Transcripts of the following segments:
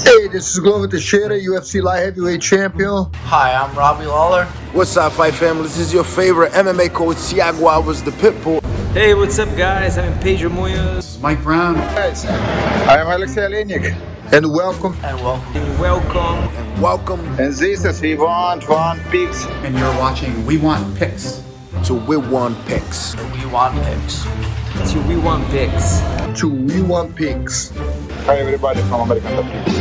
Hey, this is Glover Teixeira, UFC light heavyweight champion. Hi, I'm Robbie Lawler. What's up, fight family? This is your favorite MMA coach, Thiago Alves, the Pitbull. Hey, what's up, guys? I'm Pedro Munoz. This is Mike Brown. Guys, I am Alexei Alenik, and welcome. And welcome. And this is We Want Picks. And you're watching We Want Picks. To We Want Picks. We Want Picks. To We Want Picks. To We Want Picks. Hi, everybody from American Top Picks.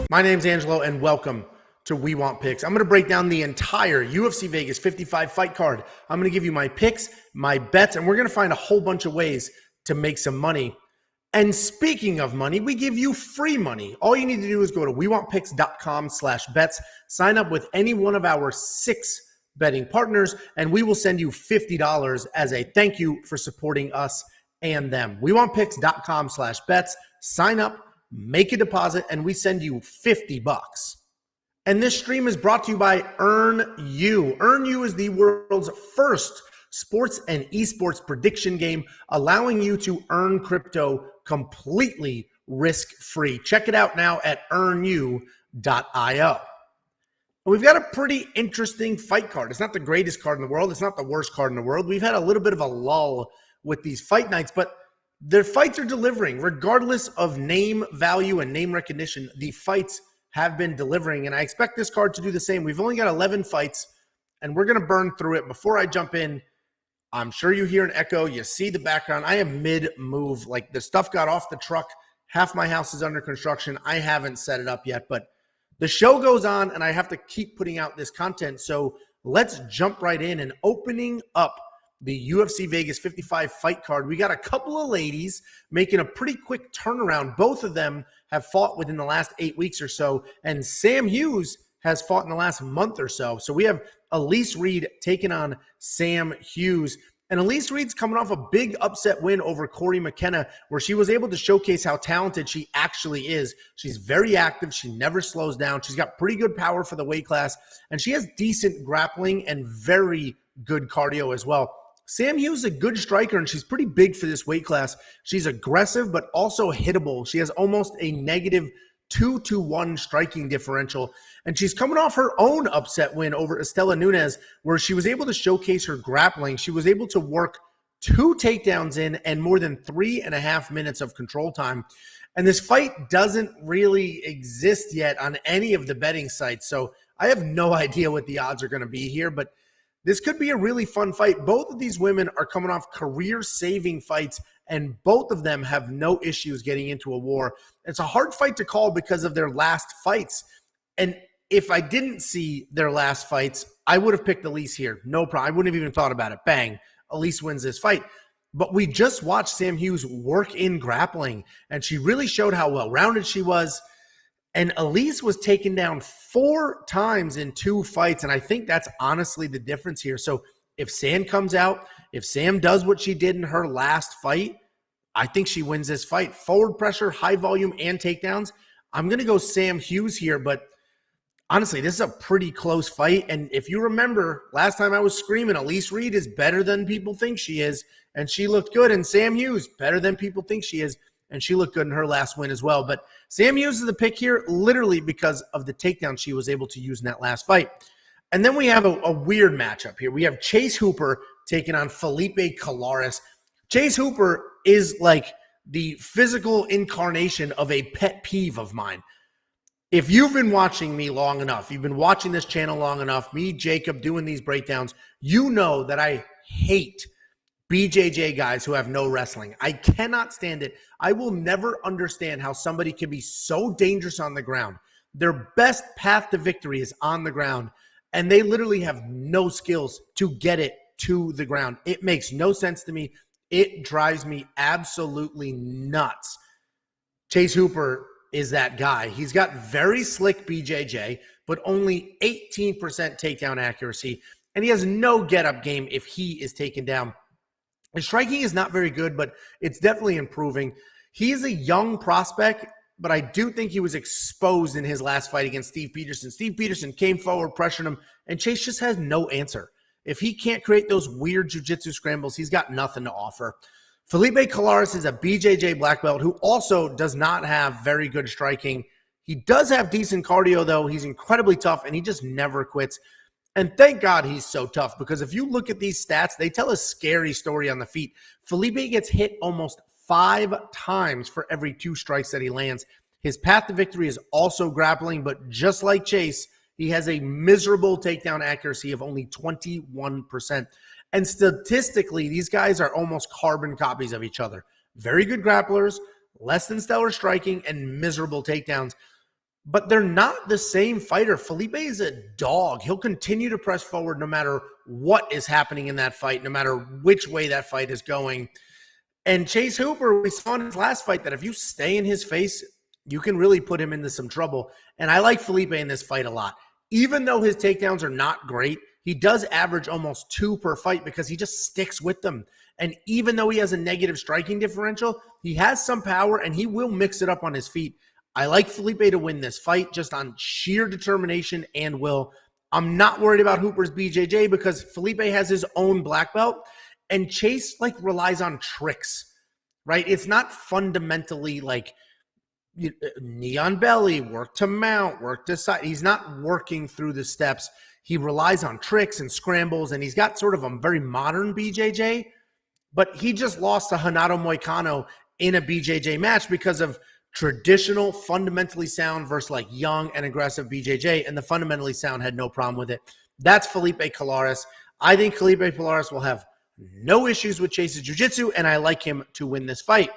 My name's Angelo, and welcome to We Want Picks. I'm going to break down the entire UFC Vegas 55 fight card. I'm going to give you my picks, my bets, and we're going to find a whole bunch of ways to make some money. And speaking of money, we give you free money. All you need to do is go to wewantpicks.com/bets, sign up with any one of our 6 betting partners, and we will send you $50 as a thank you for supporting us and them. wewantpicks.com/bets, sign up, make a deposit, and we send you $50. And this stream is brought to you by EarnU. EarnU is the world's first sports and esports prediction game, allowing you to earn crypto completely risk-free. Check it out now at earnu.io. We've got a pretty interesting fight card. It's not the greatest card in the world. It's not the worst card in the world. We've had a little bit of a lull with these fight nights, but their fights are delivering. Regardless of name value and name recognition, the fights have been delivering, and I expect this card to do the same. We've only got 11 fights, and we're going to burn through it. Before I jump in, I'm sure you hear an echo. You see the background. I am mid-move. Like, the stuff got off the truck. Half my house is under construction. I haven't set it up yet, but the show goes on, and I have to keep putting out this content. So let's jump right in. And opening up the UFC Vegas 55 fight card, we got a couple of ladies making a pretty quick turnaround. Both of them have fought within the last 8 weeks or so, and Sam Hughes has fought in the last month or so. So we have Elise Reed taking on Sam Hughes. And Elise Reed's coming off a big upset win over Corey McKenna, where she was able to showcase how talented she actually is. She's very active. She never slows down. She's got pretty good power for the weight class, and she has decent grappling and very good cardio as well. Sam Hughes is a good striker, and she's pretty big for this weight class. She's aggressive, but also hittable. She has almost a negative 2-1 striking differential, and she's coming off her own upset win over Estela Nunes, where she was able to showcase her grappling. She was able to work 2 takedowns in and more than 3.5 minutes of control time. And this fight doesn't really exist yet on any of the betting sites, so I have no idea what the odds are going to be here, but this could be a really fun fight. Both of these women are coming off career-saving fights, and both of them have no issues getting into a war. It's a hard fight to call because of their last fights. And if I didn't see their last fights, I would have picked Elise here. No problem. I wouldn't have even thought about it. Bang. Elise wins this fight. But we just watched Sam Hughes work in grappling, and she really showed how well-rounded she was. And Elise was taken down 4 times in 2 fights, and I think that's honestly the difference here. So if Sam comes out, if Sam does what she did in her last fight, I think she wins this fight. Forward pressure, high volume, and takedowns. I'm going to go Sam Hughes here, but honestly, this is a pretty close fight. And if you remember, last time I was screaming, Elise Reed is better than people think she is, and she looked good. And Sam Hughes, better than people think she is, and she looked good in her last win as well. But Sam Hughes is the pick here literally because of the takedown she was able to use in that last fight. And then we have a weird matchup here. We have Chase Hooper taking on Felipe Colares. Chase Hooper is like the physical incarnation of a pet peeve of mine. If you've been watching me long enough, you've been watching this channel long enough, me, Jacob, doing these breakdowns, you know that I hate BJJ guys who have no wrestling. I cannot stand it. I will never understand how somebody can be so dangerous on the ground. Their best path to victory is on the ground, and they literally have no skills to get it to the ground. It makes no sense to me. It drives me absolutely nuts. Chase Hooper is that guy. He's got very slick BJJ, but only 18% takedown accuracy, and he has no get-up game if he is taken down. His striking is not very good, but it's definitely improving. He is a young prospect, but I do think he was exposed in his last fight against Steve Peterson. Steve Peterson came forward, pressured him, and Chase just has no answer. If he can't create those weird jiu-jitsu scrambles, he's got nothing to offer. Felipe Colares is a BJJ black belt who also does not have very good striking. He does have decent cardio, though. He's incredibly tough, and he just never quits. And thank God he's so tough, because if you look at these stats, they tell a scary story on the feet. Felipe gets hit almost 5 times for every 2 strikes that he lands. His path to victory is also grappling, but just like Chase, he has a miserable takedown accuracy of only 21%. And statistically, these guys are almost carbon copies of each other. Very good grapplers, less than stellar striking, and miserable takedowns. But they're not the same fighter. Felipe is a dog. He'll continue to press forward no matter what is happening in that fight, no matter which way that fight is going. And Chase Hooper, we saw in his last fight that if you stay in his face, you can really put him into some trouble. And I like Felipe in this fight a lot. Even though his takedowns are not great, he does average almost 2 per fight because he just sticks with them. And even though he has a negative striking differential, he has some power and he will mix it up on his feet. I like Felipe to win this fight just on sheer determination and will. I'm not worried about Hooper's BJJ because Felipe has his own black belt and Chase relies on tricks, right? It's not fundamentally knee on belly, work to mount, work to side. He's not working through the steps. He relies on tricks and scrambles, and he's got sort of a very modern BJJ, but he just lost to Renato Moicano in a BJJ match because of traditional, fundamentally sound versus young and aggressive BJJ, and the fundamentally sound had no problem with it. That's Felipe Colares. I think Felipe Colares will have no issues with Chase's jiu-jitsu, and I like him to win this fight.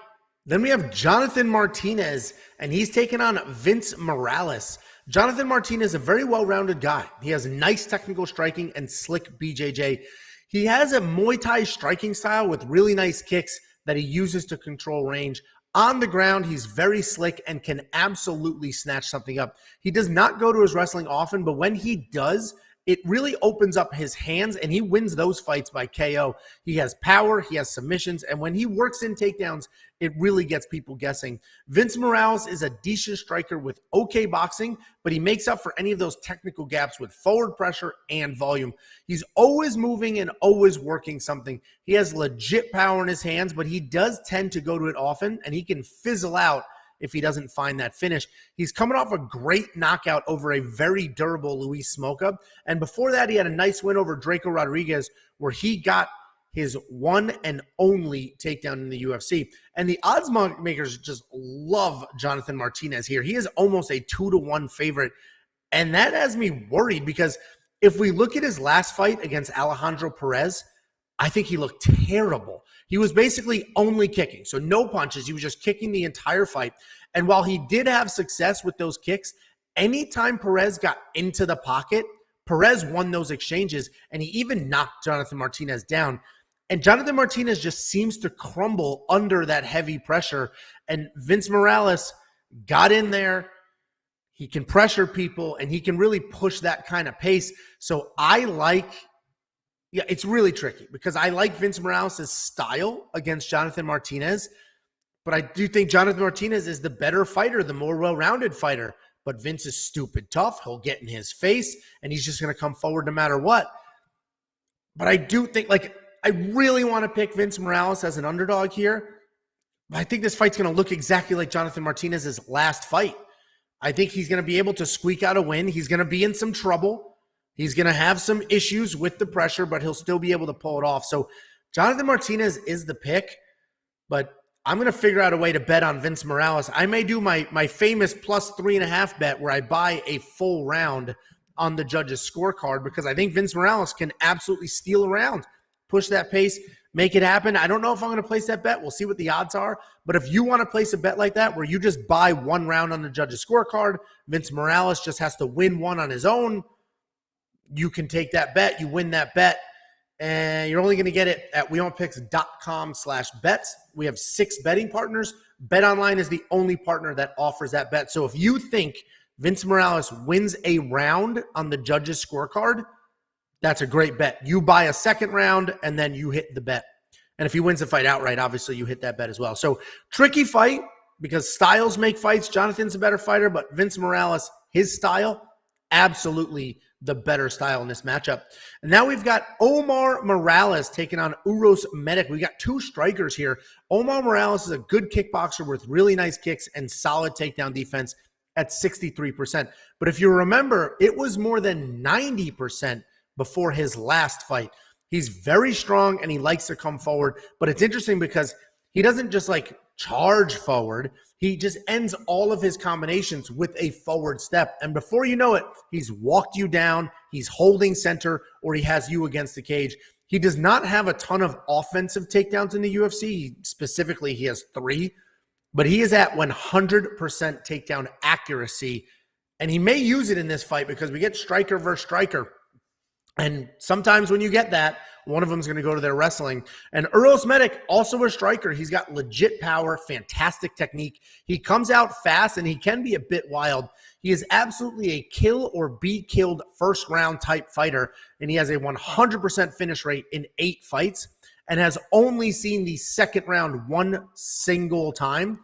Then we have Jonathan Martinez, and he's taking on Vince Morales. Jonathan Martinez is a very well-rounded guy. He has nice technical striking and slick BJJ. He has a Muay Thai striking style with really nice kicks that he uses to control range. On the ground, he's very slick and can absolutely snatch something up. He does not go to his wrestling often, but when he does, it really opens up his hands, and he wins those fights by KO. He has power, he has submissions, and when he works in takedowns, it really gets people guessing. Vince Morales is a decent striker with okay boxing, but he makes up for any of those technical gaps with forward pressure and volume. He's always moving and always working something. He has legit power in his hands, but he does tend to go to it often, and he can fizzle out if he doesn't find that finish. He's coming off a great knockout over a very durable Luis Smolka. And before that, he had a nice win over Draco Rodriguez, where he got his one and only takedown in the UFC. And the odds makers just love Jonathan Martinez here. He is almost a 2-1 favorite. And that has me worried because if we look at his last fight against Alejandro Perez, I think he looked terrible. He was basically only kicking, so no punches. He was just kicking the entire fight. And while he did have success with those kicks, anytime Perez got into the pocket, Perez won those exchanges, and he even knocked Jonathan Martinez down. And Jonathan Martinez just seems to crumble under that heavy pressure. And Vince Morales got in there. He can pressure people, and he can really push that kind of pace. So it's really tricky because I like Vince Morales' style against Jonathan Martinez, but I do think Jonathan Martinez is the better fighter, the more well-rounded fighter. But Vince is stupid tough. He'll get in his face, and he's just going to come forward no matter what. But I do think, I really want to pick Vince Morales as an underdog here. But I think this fight's going to look exactly like Jonathan Martinez's last fight. I think he's going to be able to squeak out a win. He's going to be in some trouble. He's going to have some issues with the pressure, but he'll still be able to pull it off. So Jonathan Martinez is the pick, but I'm going to figure out a way to bet on Vince Morales. I may do my famous plus 3.5 bet where I buy a full round on the judges' scorecard because I think Vince Morales can absolutely steal a round, push that pace, make it happen. I don't know if I'm going to place that bet. We'll see what the odds are. But if you want to place a bet like that where you just buy one round on the judges' scorecard, Vince Morales just has to win one on his own, you can take that bet. You win that bet. And you're only going to get it at weontpicks.com/bets. We have 6 betting partners. BetOnline is the only partner that offers that bet. So if you think Vince Morales wins a round on the judges' scorecard, that's a great bet. You buy a second round, and then you hit the bet. And if he wins the fight outright, obviously you hit that bet as well. So tricky fight because styles make fights. Jonathan's a better fighter, but Vince Morales, his style, absolutely the better style in this matchup. And now we've got Omar Morales taking on Uros Medic. We got two strikers here. Omar Morales is a good kickboxer with really nice kicks and solid takedown defense at 63%. But if you remember, it was more than 90% before his last fight. He's very strong and he likes to come forward. But it's interesting because he doesn't just like charge forward. He just ends all of his combinations with a forward step. And before you know it, he's walked you down, he's holding center, or he has you against the cage. He does not have a ton of offensive takedowns in the UFC. Specifically, he has 3, but he is at 100% takedown accuracy. And he may use it in this fight because we get striker versus striker. And sometimes when you get that, one of them is going to go to their wrestling. And Uros Medic, also a striker. He's got legit power, fantastic technique. He comes out fast, and he can be a bit wild. He is absolutely a kill or be killed first round type fighter, and he has a 100% finish rate in 8 fights and has only seen the second round one single time,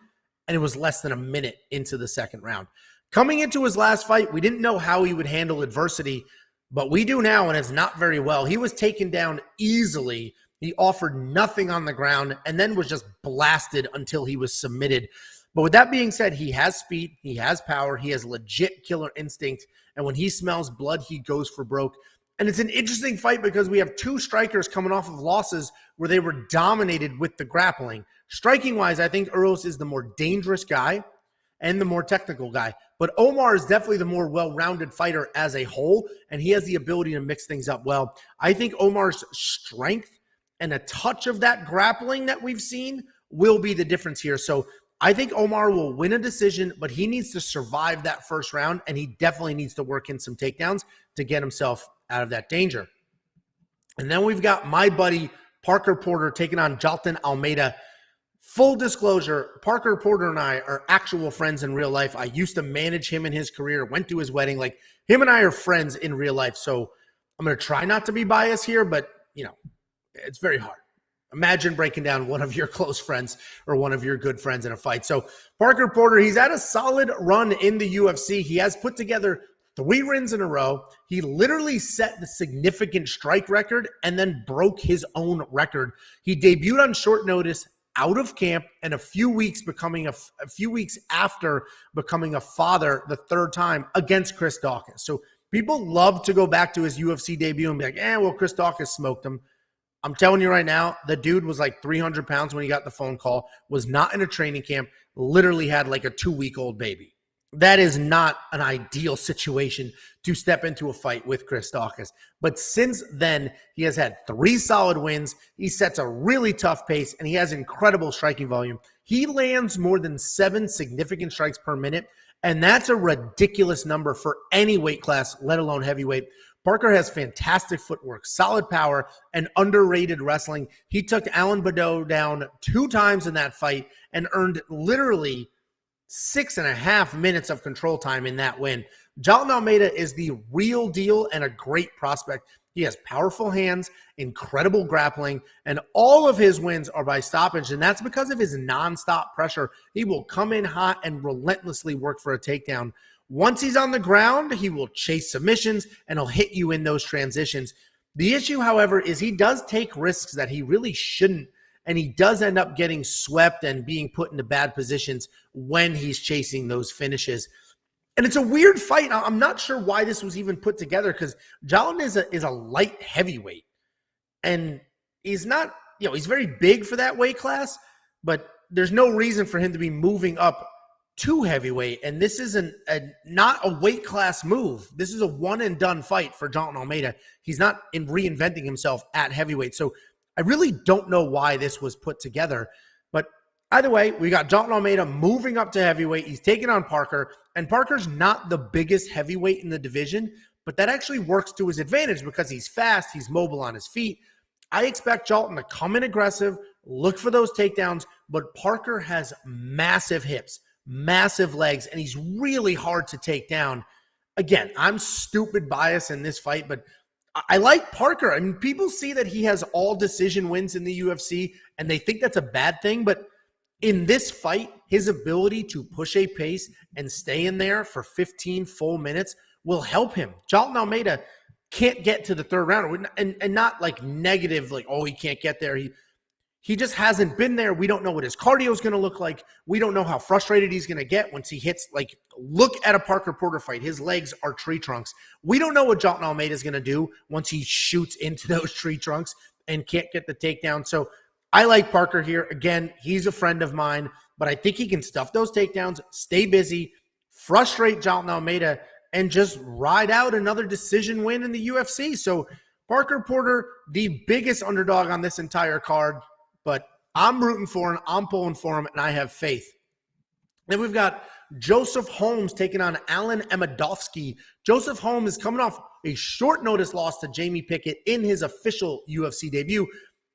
and it was less than a minute into the second round. Coming into his last fight, we didn't know how he would handle adversity, but we do now, and it's not very well. He was taken down easily. He offered nothing on the ground and then was just blasted until he was submitted. But with that being said, he has speed, he has power, he has legit killer instinct, and when he smells blood, he goes for broke. And it's an interesting fight because we have 2 strikers coming off of losses where they were dominated with the grappling. Striking-wise, I think Uros is the more dangerous guy and the more technical guy. But Omar is definitely the more well-rounded fighter as a whole, and he has the ability to mix things up well. I think Omar's strength and a touch of that grappling that we've seen will be the difference here. So I think Omar will win a decision, but he needs to survive that first round, and he definitely needs to work in some takedowns to get himself out of that danger. And then we've got my buddy Parker Porter taking on Jailton Almeida. Full disclosure, Parker Porter and I are actual friends in real life. I used to manage him in his career, went to his wedding. Like, him and I are friends in real life. So I'm going to try not to be biased here, but, you know, it's very hard. Imagine breaking down one of your close friends or one of your good friends in a fight. So Parker Porter, he's had a solid run in the UFC. He has put together 3 wins in a row. He literally set the significant strike record and then broke his own record. He debuted on short notice out of camp and a few weeks after becoming a father the 3rd time against Chris Dawkins. So people love to go back to his UFC debut and be like, well, Chris Dawkins smoked him. I'm telling you right now, the dude was like 300 pounds when he got the phone call, was not in a training camp, literally had like a 2-week-old baby. That is not an ideal situation to step into a fight with Chris Dawkins. But since then, he has had 3 solid wins. He sets a really tough pace, and he has incredible striking volume. He lands more than 7 significant strikes per minute, and that's a ridiculous number for any weight class, let alone heavyweight. Parker has fantastic footwork, solid power, and underrated wrestling. He took Alen down 2 times in that fight and earned literally 6.5 minutes of control time in that win. Jailton Almeida is the real deal and a great prospect. He has powerful hands, incredible grappling, and all of his wins are by stoppage, and that's because of his nonstop pressure. He will come in hot and relentlessly work for a takedown. Once he's on the ground, he will chase submissions, and he'll hit you in those transitions. The issue, however, is he does take risks that he really shouldn't, and he does end up getting swept and being put into bad positions when he's chasing those finishes. And it's a weird fight. I'm not sure why this was even put together because Jailton is a light heavyweight. And he's not, he's very big for that weight class, but there's no reason for him to be moving up to heavyweight. And this isn't not a weight class move. This is a one-and-done fight for Jailton Almeida. He's not reinventing himself at heavyweight. So I really don't know why this was put together, but either way, we got Jailton Almeida moving up to heavyweight. He's taking on Parker, and Parker's not the biggest heavyweight in the division, but that actually works to his advantage because he's fast, he's mobile on his feet. I expect Jailton to come in aggressive, look for those takedowns, but Parker has massive hips, massive legs, and he's really hard to take down. Again, I'm stupid biased in this fight, but I like Parker. I mean, people see that he has all decision wins in the UFC, and they think that's a bad thing. But in this fight, his ability to push a pace and stay in there for 15 full minutes will help him. Jailton Almeida can't get to the third round, and not like negative, like, oh, he can't get there. He just hasn't been there. We don't know what his cardio is going to look like. We don't know how frustrated he's going to get once he hits. Like, look at a Parker Porter fight. His legs are tree trunks. We don't know what Jailton Almeida is going to do once he shoots into those tree trunks and can't get the takedown. So I like Parker here. Again, he's a friend of mine, but I think he can stuff those takedowns, stay busy, frustrate Jailton Almeida, and just ride out another decision win in the UFC. So Parker Porter, the biggest underdog on this entire card, but I'm rooting for him, I'm pulling for him, and I have faith. Then we've got Joseph Holmes taking on Alen Amedovski. Joseph Holmes is coming off a short notice loss to Jamie Pickett in his official UFC debut,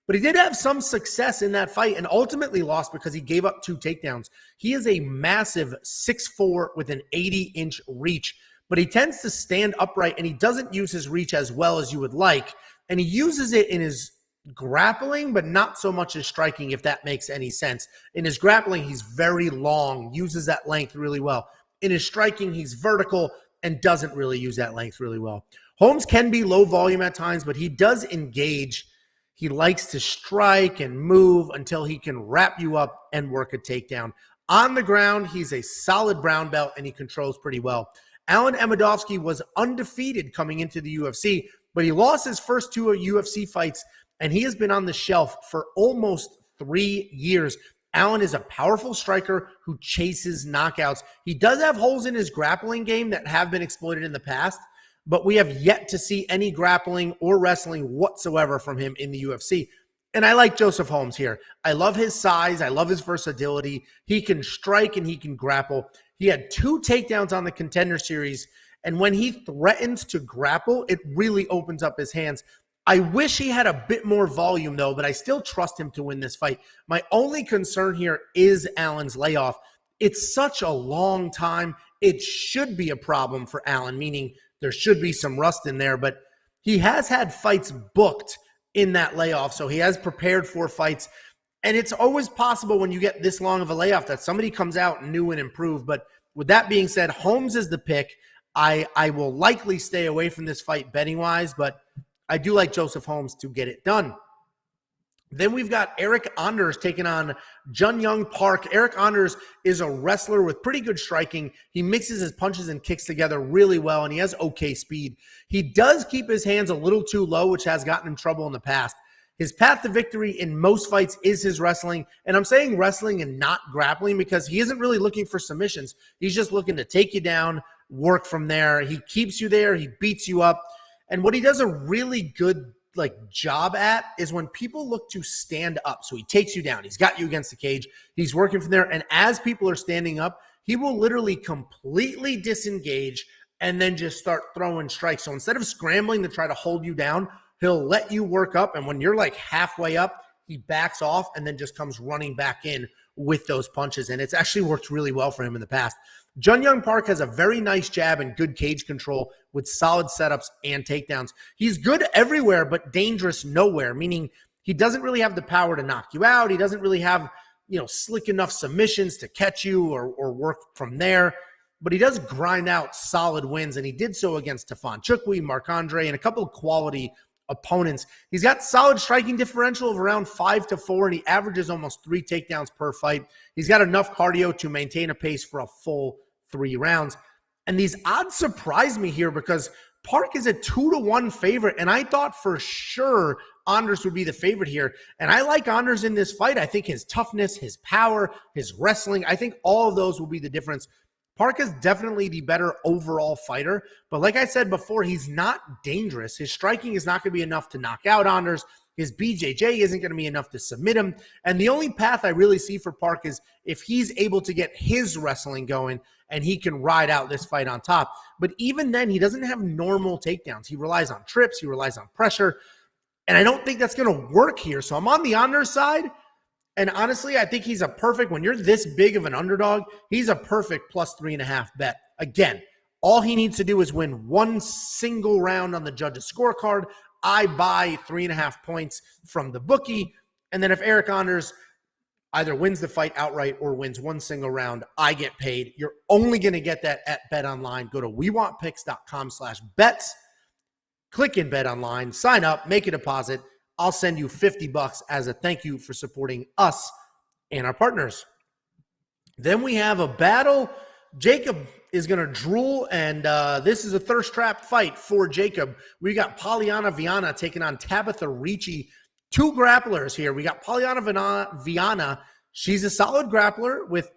but he did have some success in that fight and ultimately lost because he gave up 2 takedowns. He is a massive 6'4" with an 80-inch reach, but he tends to stand upright and he doesn't use his reach as well as you would like, and he uses it in his grappling, but not so much as striking, if that makes any sense. In his grappling, he's very long, uses that length really well. In his striking, he's vertical and doesn't really use that length really well. Holmes can be low volume at times, but he does engage. He likes to strike and move until he can wrap you up and work a takedown. On the ground, he's a solid brown belt and he controls pretty well. Alen Amedovski was undefeated coming into the UFC, but he lost his first 2 UFC fights, and he has been on the shelf for almost 3 years. Alen is a powerful striker who chases knockouts. He does have holes in his grappling game that have been exploited in the past, but we have yet to see any grappling or wrestling whatsoever from him in the UFC. And I like Joseph Holmes here. I love his size. I love his versatility. He can strike and he can grapple. He had 2 takedowns on the Contender Series, and when he threatens to grapple, it really opens up his hands. I wish he had a bit more volume, though, but I still trust him to win this fight. My only concern here is Alen's layoff. It's such a long time. It should be a problem for Alen, meaning there should be some rust in there, but he has had fights booked in that layoff, so he has prepared for fights, and it's always possible when you get this long of a layoff that somebody comes out new and improved. But with that being said, Holmes is the pick. I will likely stay away from this fight betting-wise, but I do like Joseph Holmes to get it done. Then we've got Eryk Anders taking on Jun-Young Park. Eryk Anders is a wrestler with pretty good striking. He mixes his punches and kicks together really well, and he has okay speed. He does keep his hands a little too low, which has gotten him trouble in the past. His path to victory in most fights is his wrestling, and I'm saying wrestling and not grappling because he isn't really looking for submissions. He's just looking to take you down, work from there. He keeps you there. He beats you up. And what he does a really good job at is when people look to stand up. So he takes you down. He's got you against the cage. He's working from there. And as people are standing up, he will literally completely disengage and then just start throwing strikes. So instead of scrambling to try to hold you down, he'll let you work up. And when you're like halfway up, he backs off and then just comes running back in with those punches. And it's actually worked really well for him in the past. Jun-Young Park has a very nice jab and good cage control with solid setups and takedowns. He's good everywhere but dangerous nowhere, meaning he doesn't really have the power to knock you out. He doesn't really have, slick enough submissions to catch you or work from there. But he does grind out solid wins, and he did so against Tafon Chukwi, Marc-Andre, and a couple of quality opponents. He's got solid striking differential of around 5-4, and he averages almost 3 takedowns per fight. He's got enough cardio to maintain a pace for a full 3 rounds. And these odds surprise me here because Park is a 2-1 favorite, and I thought for sure Anders would be the favorite here. And I like Anders in this fight. I think his toughness, his power, his wrestling, I think all of those will be the difference. Park is definitely the better overall fighter, but like I said before, he's not dangerous. His striking is not going to be enough to knock out Anders. His BJJ isn't going to be enough to submit him. And the only path I really see for Park is if he's able to get his wrestling going and he can ride out this fight on top. But even then, he doesn't have normal takedowns. He relies on trips. He relies on pressure. And I don't think that's going to work here. So I'm on the Anders side. And honestly, I think he's a perfect, when you're this big of an underdog, he's a perfect +3.5 bet. Again, all he needs to do is win one single round on the judge's scorecard. I buy 3.5 points from the bookie. And then if Eryk Anders either wins the fight outright or wins one single round, I get paid. You're only going to get that at BetOnline. Go to wewantpicks.com/bets. Click in BetOnline, sign up, make a deposit. I'll send you $50 as a thank you for supporting us and our partners. Then we have a battle. Jacob is going to drool, and this is a thirst trap fight for Jacob. We got Polyana Viana taking on Tabatha Ricci. Two grapplers here. We got Polyana Viana. She's a solid grappler with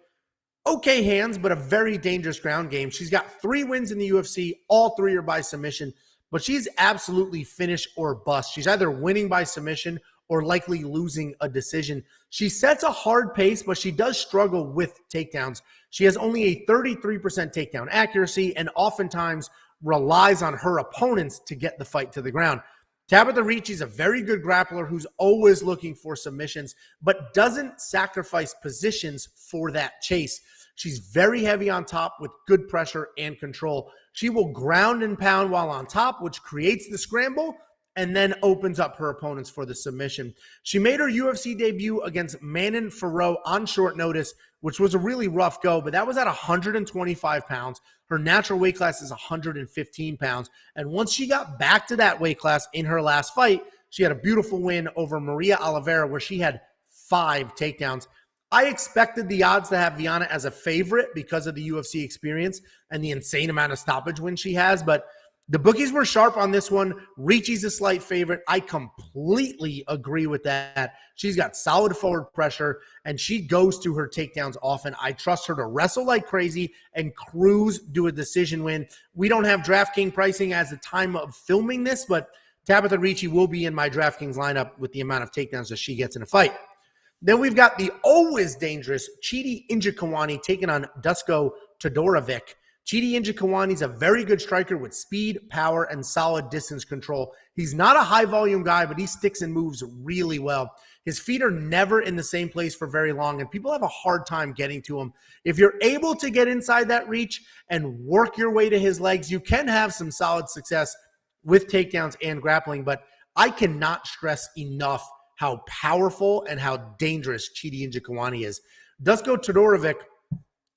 okay hands, but a very dangerous ground game. She's got 3 wins in the UFC. All 3 are by submission, but she's absolutely finish or bust. She's either winning by submission or likely losing a decision. She sets a hard pace, but she does struggle with takedowns. She has only a 33% takedown accuracy and oftentimes relies on her opponents to get the fight to the ground. Tabatha Ricci is a very good grappler who's always looking for submissions, but doesn't sacrifice positions for that chase. She's very heavy on top with good pressure and control. She will ground and pound while on top, which creates the scramble and then opens up her opponents for the submission. She made her UFC debut against Manon Fiorot on short notice, which was a really rough go, but that was at 125 pounds. Her natural weight class is 115 pounds. And once she got back to that weight class in her last fight, she had a beautiful win over Maria Oliveira where she had 5 takedowns. I expected the odds to have Viana as a favorite because of the UFC experience and the insane amount of stoppage wins she has, but the bookies were sharp on this one. Ricci's a slight favorite. I completely agree with that. She's got solid forward pressure, and she goes to her takedowns often. I trust her to wrestle like crazy and cruise, do a decision win. We don't have DraftKings pricing as the time of filming this, but Tabatha Ricci will be in my DraftKings lineup with the amount of takedowns that she gets in a fight. Then we've got the always dangerous Chidi Njokuani taking on Dusko Todorovic. Chidi Njokuani is a very good striker with speed, power, and solid distance control. He's not a high-volume guy, but he sticks and moves really well. His feet are never in the same place for very long, and people have a hard time getting to him. If you're able to get inside that reach and work your way to his legs, you can have some solid success with takedowns and grappling, but I cannot stress enough how powerful and how dangerous Chidi Njokuani is. Dusko Todorovic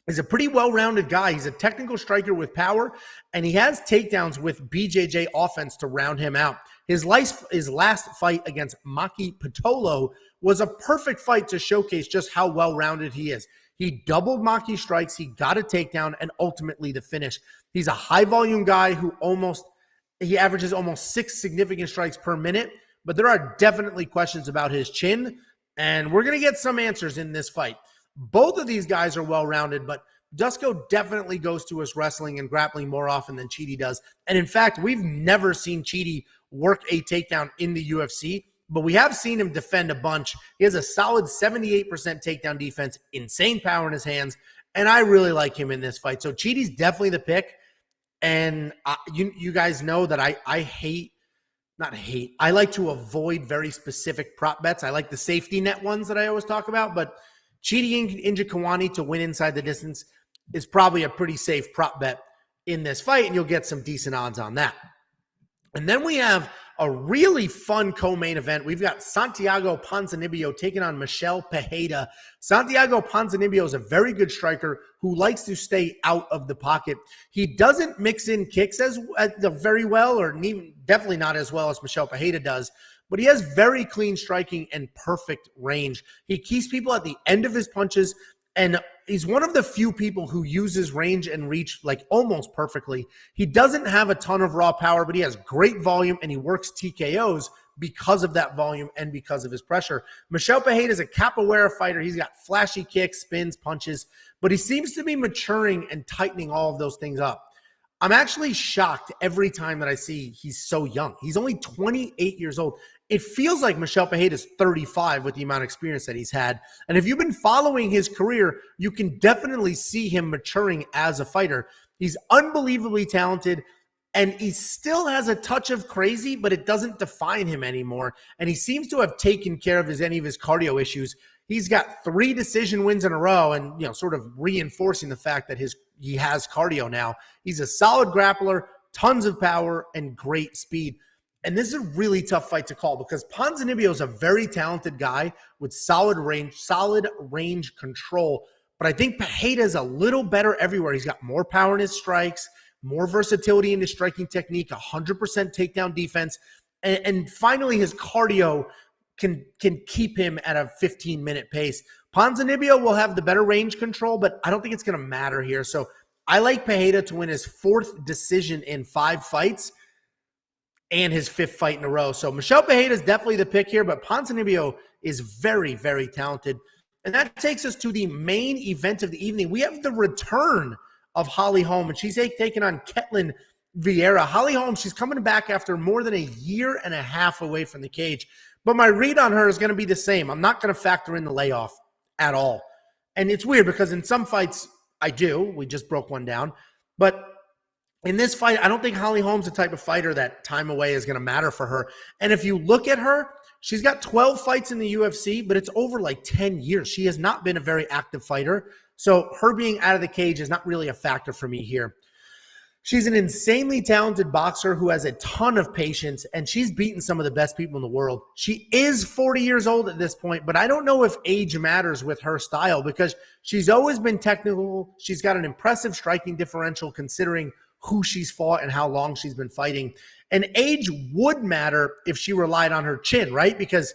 is a pretty well-rounded guy. He's a technical striker with power, and he has takedowns with BJJ offense to round him out. His last fight against Maki Pitolo was a perfect fight to showcase just how well-rounded he is. He doubled Maki strikes, he got a takedown, and ultimately the finish. He's a high-volume guy who he averages almost 6 significant strikes per minute, but there are definitely questions about his chin, and we're going to get some answers in this fight. Both of these guys are well-rounded, but Dusko definitely goes to his wrestling and grappling more often than Chidi does. And in fact, we've never seen Chidi work a takedown in the UFC, but we have seen him defend a bunch. He has a solid 78% takedown defense, insane power in his hands, and I really like him in this fight. So Chidi's definitely the pick, and you guys know that I like to avoid very specific prop bets. I like the safety net ones that I always talk about, but Chidi Njokuani to win inside the distance is probably a pretty safe prop bet in this fight, and you'll get some decent odds on that. And then we have a really fun co-main event. We've got Santiago Ponzinibbio taking on Michel Pereira. Santiago Ponzinibbio is a very good striker who likes to stay out of the pocket. He doesn't mix in kicks very well, or definitely not as well as Michel Pereira does, but he has very clean striking and perfect range. He keeps people at the end of his punches, and he's one of the few people who uses range and reach like almost perfectly. He doesn't have a ton of raw power, but he has great volume, and he works TKOs because of that volume and because of his pressure. Michel Pereira is a capoeira fighter. He's got flashy kicks, spins, punches, but he seems to be maturing and tightening all of those things up. I'm actually shocked every time that I see he's so young. He's only 28 years old. It feels like Michel Pereira is 35 with the amount of experience that he's had. And if you've been following his career, you can definitely see him maturing as a fighter. He's unbelievably talented, and he still has a touch of crazy, but it doesn't define him anymore. And he seems to have taken care of any of his cardio issues. He's got 3 decision wins in a row, and sort of reinforcing the fact that he has cardio now. He's a solid grappler, tons of power, and great speed. And this is a really tough fight to call because Ponzinibbio is a very talented guy with solid range control. But I think Pereira is a little better everywhere. He's got more power in his strikes, more versatility in his striking technique, 100% takedown defense. And finally, his cardio can keep him at a 15-minute pace. Ponzinibbio will have the better range control, but I don't think it's going to matter here. So I like Pereira to win his 4th decision in 5 fights and his 5th fight in a row. So Michel Pereira is definitely the pick here, but Ponzinibbio is very, very talented. And that takes us to the main event of the evening. We have the return of Holly Holm, and she's taking on Ketlen Vieira. Holly Holm, she's coming back after more than a year and a half away from the cage. But my read on her is going to be the same. I'm not going to factor in the layoff at all. And it's weird because in some fights I do. We just broke one down. But in this fight, I don't think Holly Holm's the type of fighter that time away is going to matter for her. And if you look at her, she's got 12 fights in the UFC, but it's over like 10 years. She has not been a very active fighter. So her being out of the cage is not really a factor for me here. She's an insanely talented boxer who has a ton of patience, and she's beaten some of the best people in the world. She is 40 years old at this point, but I don't know if age matters with her style because she's always been technical. She's got an impressive striking differential considering who she's fought and how long she's been fighting. And age would matter if she relied on her chin, right? Because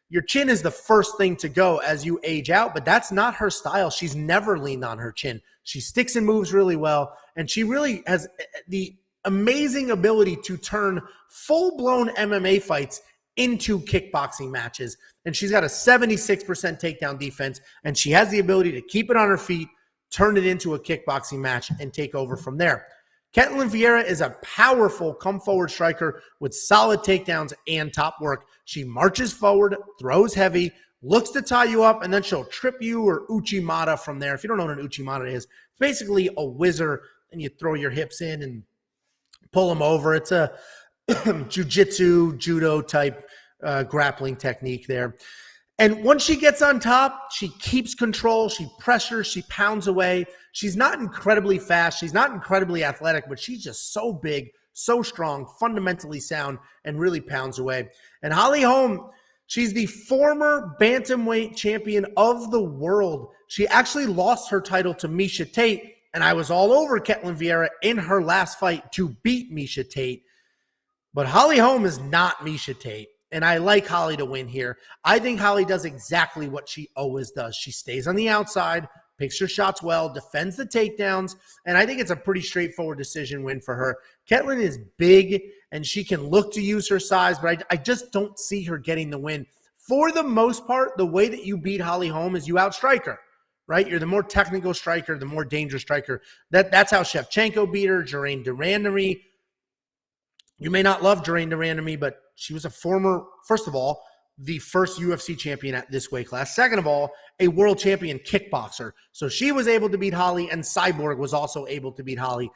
your chin is the first thing to go as you age out, but that's not her style. She's never leaned on her chin. She sticks and moves really well, and she really has the amazing ability to turn full-blown MMA fights into kickboxing matches. And she's got a 76% takedown defense, and she has the ability to keep it on her feet, turn it into a kickboxing match, and take over from there. Ketlen Vieira is a powerful come-forward striker with solid takedowns and top work. She marches forward, throws heavy, looks to tie you up, and then she'll trip you or Uchimata from there. If you don't know what an Uchimata is, it's basically a whizzer, and you throw your hips in and pull them over. It's a jiu-jitsu, judo type grappling technique there. And once she gets on top, she keeps control, she pressures, she pounds away. She's not incredibly fast, she's not incredibly athletic, but she's just so big, so strong, fundamentally sound, and really pounds away. And Holly Holm, she's the former bantamweight champion of the world. She actually lost her title to Miesha Tate, and I was all over Ketlen Vieira in her last fight to beat Miesha Tate. But Holly Holm is not Miesha Tate. And I like Holly to win here. I think Holly does exactly what she always does. She stays on the outside, picks her shots well, defends the takedowns, and I think it's a pretty straightforward decision win for her. Ketlen is big, and she can look to use her size, but I just don't see her getting the win. For the most part, the way that you beat Holly Holm is you outstrike her, right? You're the more technical striker, the more dangerous striker. That's how Shevchenko beat her, Germaine de Randamie. You may not love Germaine de Randamie, but she was a former, first of all, the first UFC champion at this weight class. Second of all, a world champion kickboxer. So she was able to beat Holly, and Cyborg was also able to beat Holly.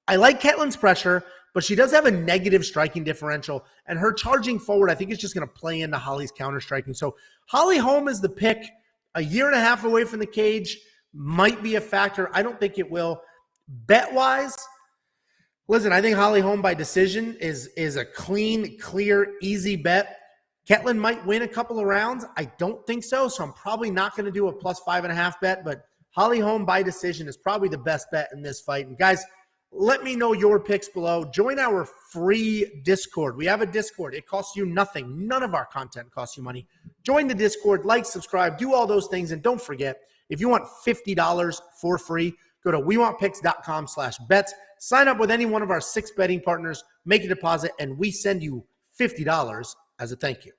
I like Ketlen's pressure, but she does have a negative striking differential, and her charging forward, I think, is just going to play into Holly's counter striking. So Holly Holm is the pick. A year and a half away from the cage might be a factor. I don't think it will. Bet-wise, listen, I think Holly Holm by decision is a clean, clear, easy bet. Ketlen might win a couple of rounds. I don't think so, so I'm probably not going to do a plus 5.5 bet, but Holly Holm by decision is probably the best bet in this fight. And guys, let me know your picks below. Join our free Discord. We have a Discord. It costs you nothing. None of our content costs you money. Join the Discord, like, subscribe, do all those things. And don't forget, if you want $50 for free, go to wewantpicks.com/bets. Sign up with any one of our 6 betting partners, make a deposit, and we send you $50 as a thank you.